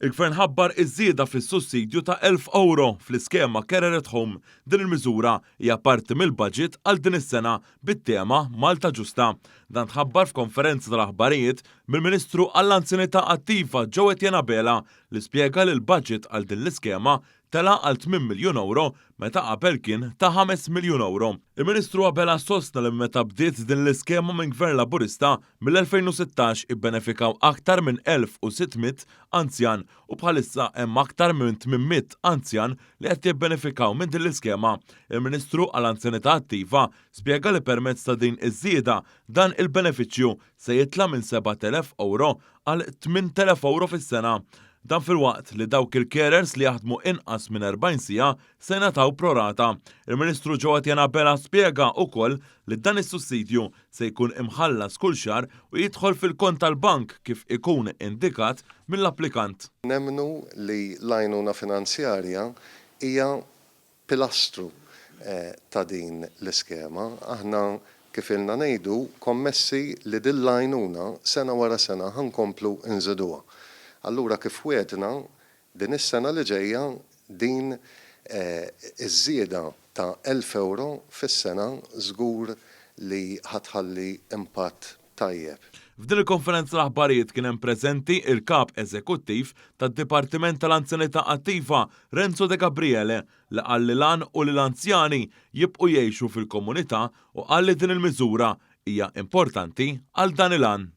Il-Gvern ħabbar iż-żieda fis-sussidju ta' 1000 euro fl-iskema Career at Home. Din il-miżura hija parti mill-budget għal din is-sena bit-tema Malta Ġusta. Dan tħabbar f'konferenza tal-aħbarijiet mill-Ministru għall-Anzjanità Attiva Joe Etienne Bela li spjega li l-budget għal din l-iskema tela għal 8 miljun euro meta qabel kien ta' 5 miljun euro. Il-Ministru Abela sostna li meta bdiet din l-iskema minn Gvern Laburista mill-2016 ibbenefikaw aktar minn 1600 anzjan u bħalissa hemm aktar minn 800 anzjan li qed jibbenefikaw minn din l-iskema. Il-Ministru għall-Anzjanità Attiva spjega li permezz ta' din iż-żieda dan il-benefiċċju se jitla minn 7,000 euro għal 8,000 euro fis-sena. Dan fil-waqt li dawk il-carers li jaħdmu inqas minn 40 sija se jingħataw prorata. Il-Ministru Joe Etienne Bela spjega wkoll li dan is-sussidju se jkun imħallas kull xahar u jidħol fil-kont tal-bank kif ikun indikat mill-applikant. Nemmnu li l-għajnuna finanzjarja hija pilastru ta' din l-iskema. Aħna kif ilna ngħidu kommessi li din l-għajnuna sena wara sena ħankomplu nżiduha. Allura kif wedna din is-sena li ġejja din iż-żieda ta' 1000 euro fis-sena żgur li ħatħalli impatt tajjeb. F'din il-konferenza l-aħbarijiet kien hemm preżenti il-Kap Eżekuttiv tad-Dipartiment tal-Anzjanità Attiva Renzo De Gabriele li qal li lan u li l-anzjani jibqgħu jgħixu fil-komunità u qal li din il-miżura hija importanti għal dan il-għan.